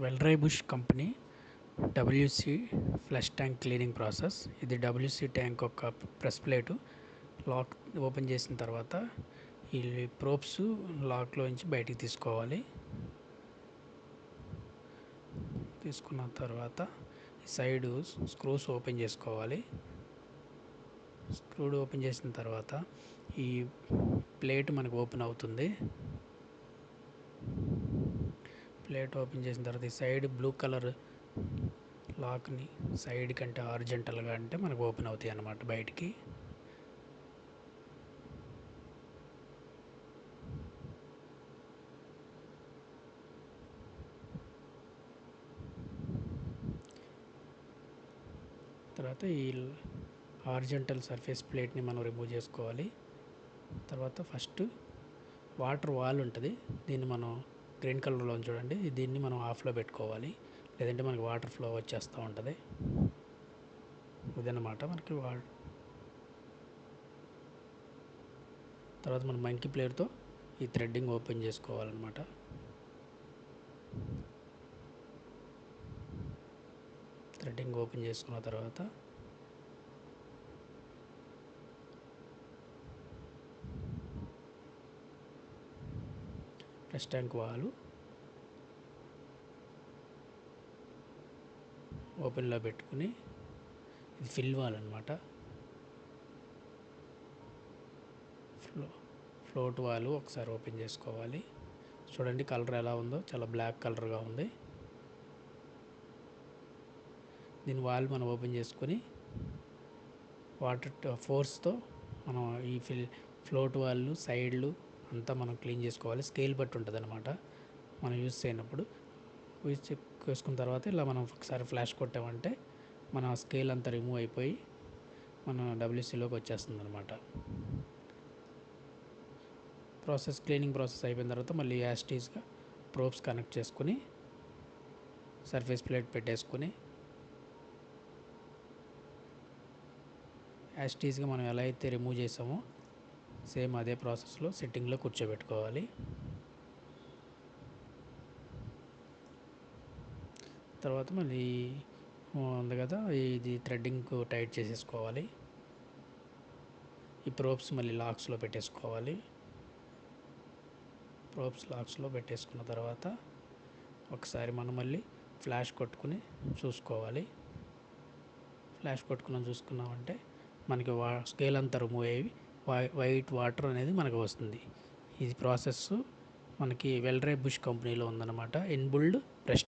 వెల్రై బుష్ company WC flush tank cleaning process. ఇది WC tank ఒక ప్రెస్ ప్లేటు లాక్ ఓపెన్ చేసిన తర్వాత ఈ ప్రోబ్స్ లాక్లోంచి బయటికి తీసుకోవాలి. తీసుకున్న తర్వాత ఈ సైడ్ స్క్రూస్ ఓపెన్ చేసుకోవాలి. స్క్రూ ఓపెన్ చేసిన తర్వాత ఈ ప్లేట్ మనకు ఓపెన్ అవుతుంది. ప్లేట్ ఓపెన్ చేసిన తర్వాత ఈ సైడ్ బ్లూ కలర్ లాక్ని సైడ్ కంటే హారిజంటల్గా అంటే మనకు ఓపెన్ అవుతాయి అన్నమాట బయటికి. తర్వాత ఈ హారిజంటల్ సర్ఫేస్ ప్లేట్ని మనం రిమూవ్ చేసుకోవాలి. తర్వాత ఫస్ట్ వాటర్ వాల్ ఉంటుంది, దీన్ని మనం గ్రీన్ కలర్లో చూడండి, దీన్ని మనం ఆఫ్లో పెట్టుకోవాలి, లేదంటే మనకి వాటర్ ఫ్లో వచ్చేస్తూ ఉంటుంది. ఇదన్నమాట మనకి తర్వాత మనం మంకీ ప్లేయర్తో ఈ థ్రెడ్డింగ్ ఓపెన్ చేసుకోవాలన్నమాట. థ్రెడ్డింగ్ ఓపెన్ చేసుకున్న తర్వాత ఫ్లష్ ట్యాంక్ వాలు ఓపెన్లో పెట్టుకుని, ఇది ఫిల్ వాల్ అనమాట. ఫ్లోట్ వాల్ ఒకసారి ఓపెన్ చేసుకోవాలి. చూడండి కలర్ ఎలా ఉందో, చాలా బ్లాక్ కలర్గా ఉంది. దీని వాల్ మనం ఓపెన్ చేసుకొని వాటర్ ఫోర్స్తో మనం ఈ ఫ్లోట్ వాళ్ళు సైడ్లు అంతా మనం క్లీన్ చేసుకోవాలి. స్కేల్ బట్టి ఉంటుంది అనమాట మనం యూజ్ చేయనప్పుడు. యూజ్ చేసుకున్న తర్వాత ఇలా మనం ఒకసారి ఫ్లాష్ కొట్టామంటే మన స్కేల్ అంతా రిమూవ్ అయిపోయి మన డబ్ల్యూసీలోకి వచ్చేస్తుంది అనమాట. క్లీనింగ్ ప్రాసెస్ అయిపోయిన తర్వాత మళ్ళీ యాస్టీస్గా ప్రోబ్స్ కనెక్ట్ చేసుకొని సర్ఫేస్ ప్లేట్ పెట్టేసుకొని యాస్టీస్గా మనం ఎలా అయితే రిమూవ్ చేసామో సేమ్ అదే ప్రాసెస్లో సెట్టింగ్లో కూర్చోబెట్టుకోవాలి. తర్వాత మళ్ళీ ఉంది కదా, ఇది థ్రెడ్డింగ్ టైట్ చేసేసుకోవాలి. ఈ ప్రోబ్స్ మళ్ళీ లాక్స్లో పెట్టేసుకోవాలి. ప్రోబ్స్ లాక్స్లో పెట్టేసుకున్న తర్వాత ఒకసారి మనం మళ్ళీ ఫ్లాష్ కొట్టుకుని చూసుకోవాలి. ఫ్లాష్ కొట్టుకుని చూసుకున్నామంటే మనకి స్కేల్ అంతా రిమూవ్ అయ్యి వైట్ వాటర్ అనేది మనకు వస్తుంది. ఇది ప్రాసెస్ మనకి వెల్రై బుష్ కంపెనీలో ఉందన్నమాట. ఇన్బుల్డ్